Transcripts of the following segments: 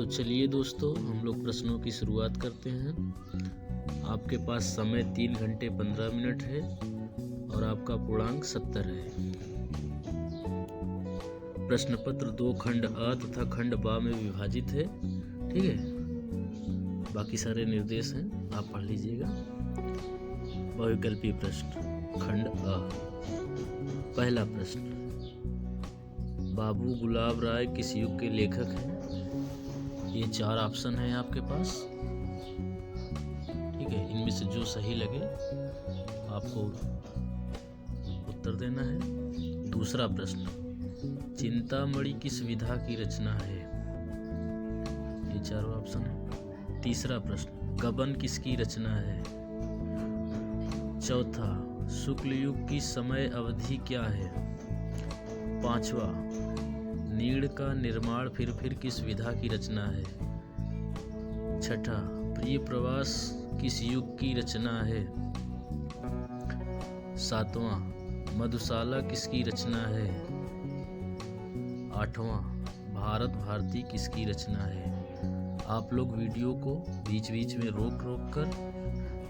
तो चलिए दोस्तों, हम लोग प्रश्नों की शुरुआत करते हैं। आपके पास समय 3 घंटे 15 मिनट है और आपका पूर्णांक 70 है। प्रश्न पत्र 2 खंड अ तथा खंड ब में विभाजित है। ठीक है, बाकी सारे निर्देश हैं, आप पढ़ लीजिएगा। बहुविकल्पीय प्रश्न खंड अ। पहला प्रश्न, बाबू गुलाब राय किस युग के लेखक हैं? ये 4 ऑप्शन हैं आपके पास। ठीक है, इनमें से जो सही लगे आपको उत्तर देना है। दूसरा प्रश्न, चिंतामणि किस विधा की रचना है? ये 4 ऑप्शन है। तीसरा प्रश्न, गबन किसकी रचना है? चौथा, शुक्ल युग की समय अवधि क्या है? पांचवा, नीड़ का निर्माण फिर किस विधा की रचना है? छठा, प्रिय प्रवास किस युग की रचना है? सातवां, मधुशाला किसकी रचना है? आठवां, भारत भारती किसकी रचना है? आप लोग वीडियो को बीच बीच में रोक कर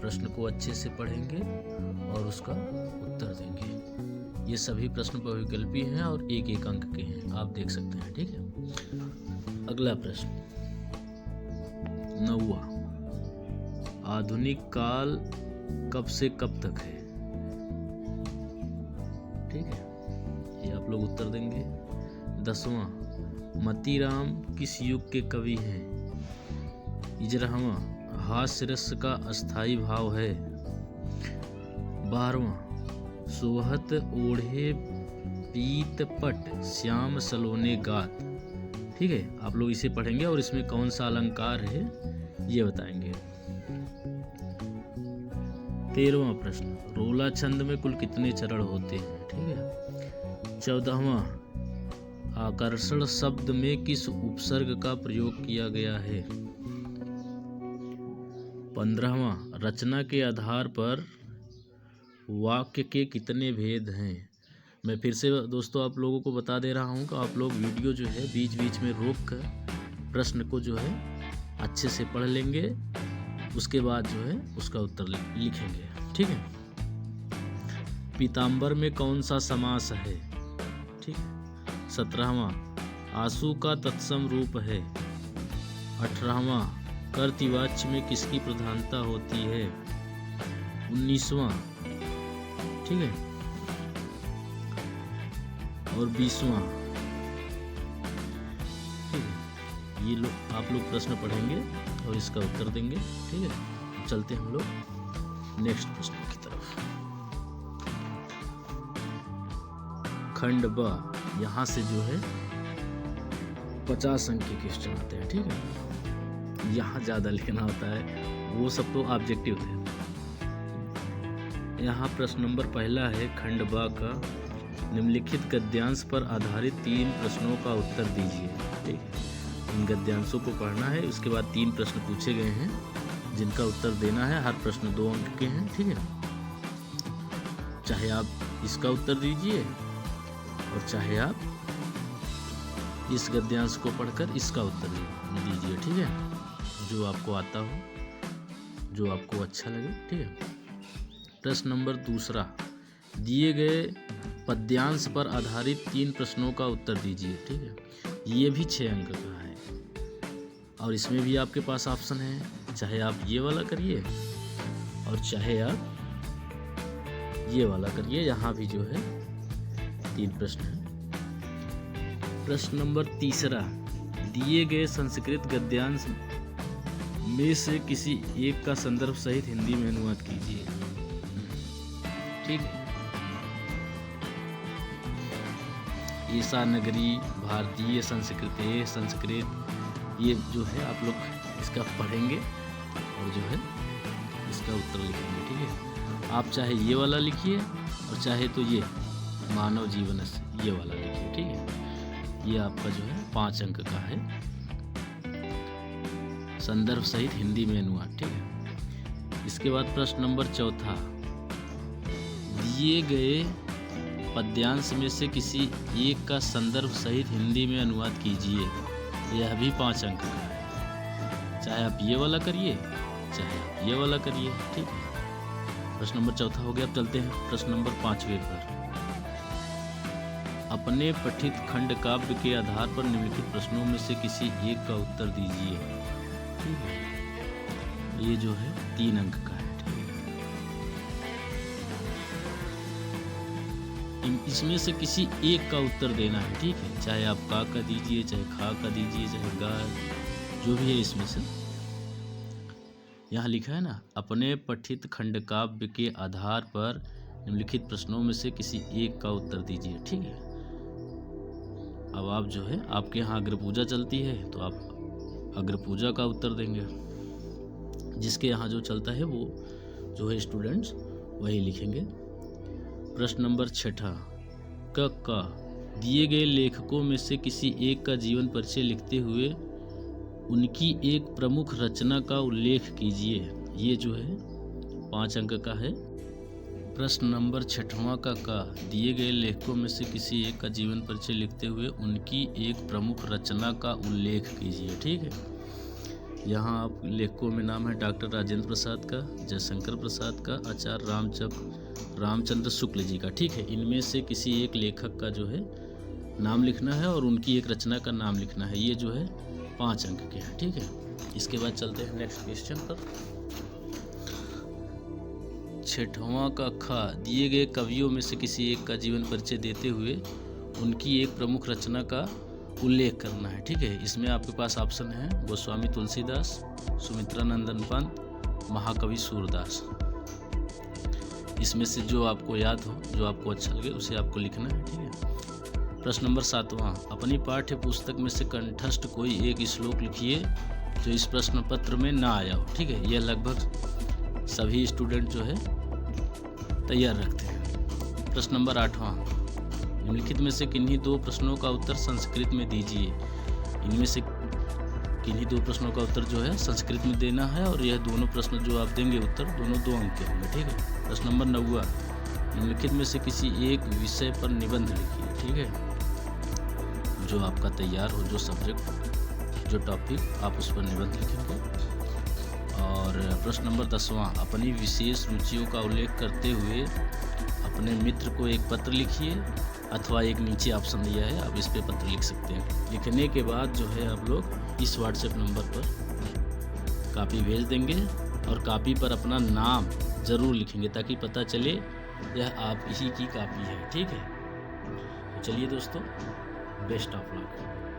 प्रश्न को अच्छे से पढ़ेंगे और उसका उत्तर देंगे। ये सभी प्रश्न बहुविकल्पी हैं और 1-1 अंक के हैं, आप देख सकते हैं। ठीक है, अगला प्रश्न 9वां, आधुनिक काल कब से कब तक है? ठीक है, ये आप लोग उत्तर देंगे। 10वां, मतीराम किस युग के कवि हैं? 11वां, हास्य रस का अस्थाई भाव है। 12वां, सोहत ओढ़े पीत पट श्याम सलोने गात। ठीक है, आप लोग इसे पढ़ेंगे और इसमें कौन सा अलंकार है ये बताएंगे। 13वां प्रश्न, रोला छंद में कुल कितने चरण होते हैं? ठीक है। 14वां, आकर्षण शब्द में किस उपसर्ग का प्रयोग किया गया है? 15वां, रचना के आधार पर वाक्य के कितने भेद हैं? मैं फिर से दोस्तों आप लोगों को बता दे रहा हूँ कि आप लोग वीडियो जो है बीच बीच में रोक कर प्रश्न को जो है अच्छे से पढ़ लेंगे, उसके बाद जो है उसका उत्तर लिखेंगे। ठीक है। पीताम्बर में कौन सा समास है? ठीक है। 17वां, आंसू का तत्सम रूप है। 18वां, कर्तृवाच्य में किसकी प्रधानता होती है? 19वां, ठीक है, और 20वां। ठीक है, ये लोग आप लोग प्रश्न पढ़ेंगे और इसका उत्तर देंगे। ठीक है, चलते हम लोग नेक्स्ट प्रश्न की तरफ। खंड ब, यहाँ से जो है 50 अंक के क्वेश्चन आते हैं। ठीक है, यहाँ ज़्यादा लिखना होता है, वो सब तो ऑब्जेक्टिव थे। यहाँ प्रश्न नंबर पहला है खंड ब का, निम्नलिखित गद्यांश पर आधारित 3 प्रश्नों का उत्तर दीजिए। ठीक है, इन गद्यांशों को पढ़ना है, उसके बाद 3 प्रश्न पूछे गए हैं जिनका उत्तर देना है। हर प्रश्न 2 अंक के हैं। ठीक है, चाहे आप इसका उत्तर दीजिए और चाहे आप इस गद्यांश को पढ़कर इसका उत्तर दीजिए। ठीक है, जो आपको आता हो, जो आपको अच्छा लगे। ठीक है। प्रश्न नंबर दूसरा, दिए गए पद्यांश पर आधारित 3 प्रश्नों का उत्तर दीजिए। ठीक है, ये भी 6 अंक का है और इसमें भी आपके पास ऑप्शन है, चाहे आप ये वाला करिए और चाहे आप ये वाला करिए। यहाँ भी जो है 3 प्रश्न है। प्रश्न नंबर तीसरा, दिए गए संस्कृत गद्यांश में से किसी एक का संदर्भ सहित हिंदी में अनुवाद कीजिए। ठीक है, ईसा नगरी भारतीय संस्कृति संस्कृत, ये जो है आप लोग इसका पढ़ेंगे और जो है इसका उत्तर लिखेंगे। ठीक है, आप चाहे ये वाला लिखिए और चाहे तो ये मानव जीवन से ये वाला लिखिए। ठीक है, ये आपका जो है 5 अंक का है, संदर्भ सहित हिंदी में अनुवाद। ठीक है, इसके बाद प्रश्न नंबर चौथा, दिए गए पद्यांश में से किसी एक का संदर्भ सहित हिंदी में अनुवाद कीजिए। यह भी 5 अंक का है। चाहे आप ये वाला करिए चाहे आप ये वाला करिए, ठीक है। प्रश्न नंबर 4 हो गया। अब चलते हैं प्रश्न नंबर 5 पर। अपने पठित खंड काव्य के आधार पर निम्नलिखित प्रश्नों में से किसी एक का उत्तर दीजिए, ठीक है। ये जो है 3 अंक का है, ठीक है। इसमें से किसी एक का उत्तर देना है, ठीक है। चाहे आप का दीजिए, चाहे खा का दीजिए, चाहे गा, जो भी है इसमें से। यहाँ लिखा है ना, अपने पठित खंड काव्य के आधार पर निम्नलिखित प्रश्नों में से किसी एक का उत्तर दीजिए, ठीक है। अब आप जो है, आपके यहाँ अग्रपूजा चलती है तो आप अग्रपूजा का उत्तर देंगे। जिसके यहाँ जो चलता है वो जो है स्टूडेंट्स वही लिखेंगे। प्रश्न नंबर 6 क दिए गए लेखकों में से किसी एक का जीवन परिचय लिखते हुए उनकी एक प्रमुख रचना का उल्लेख कीजिए। ये जो है 5 अंक का है। प्रश्न नंबर 6वां का दिए गए लेखकों में से किसी एक का जीवन परिचय लिखते हुए उनकी एक प्रमुख रचना का उल्लेख कीजिए, ठीक है। यहाँ आप लेखकों में नाम है डॉक्टर राजेंद्र प्रसाद का, जयशंकर प्रसाद का, आचार्य रामचंद्र शुक्ल जी का, ठीक है। इनमें से किसी एक लेखक का जो है नाम लिखना है और उनकी एक रचना का नाम लिखना है। ये जो है 5 अंक के हैं, ठीक है। इसके बाद चलते हैं नेक्स्ट क्वेश्चन पर। 6वां का ख दिए गए कवियों में से किसी एक का जीवन परिचय देते हुए उनकी एक प्रमुख रचना का उल्लेख करना है, ठीक है। इसमें आपके पास ऑप्शन है गोस्वामी तुलसीदास, सुमित्रा नंदन पंत, महाकवि सूरदास। इसमें से जो आपको याद हो, जो आपको अच्छा लगे उसे आपको लिखना है, ठीक है। प्रश्न नंबर 7वां अपनी पाठ्य पुस्तक में से कंठस्थ कोई एक श्लोक लिखिए जो इस प्रश्न पत्र में ना आया हो, ठीक है। यह लगभग सभी स्टूडेंट जो है तैयार रखते हैं। प्रश्न नंबर 8वां निम्नलिखित में से किन्हीं 2 प्रश्नों का उत्तर संस्कृत में दीजिए। इनमें से किन्हीं 2 प्रश्नों का उत्तर जो है संस्कृत में देना है और यह दोनों प्रश्न जो आप देंगे उत्तर दोनों 2 अंक के होंगे, ठीक है। प्रश्न नंबर 9 निम्नलिखित में से किसी एक विषय पर निबंध लिखिए, ठीक है। जो आपका तैयार हो, जो सब्जेक्ट, जो टॉपिक, आप उस पर निबंध लिखेंगे। और प्रश्न नंबर 10वां अपनी विशेष रुचियों का उल्लेख करते हुए अपने मित्र को एक पत्र लिखिए, अथवा एक नीचे ऑप्शन दिया है आप इस पे पत्र लिख सकते हैं। लिखने के बाद जो है आप लोग इस व्हाट्सएप नंबर पर कॉपी भेज देंगे और कॉपी पर अपना नाम ज़रूर लिखेंगे ताकि पता चले यह आप ही की कॉपी है, ठीक है। तो चलिए दोस्तों, बेस्ट ऑफ लक।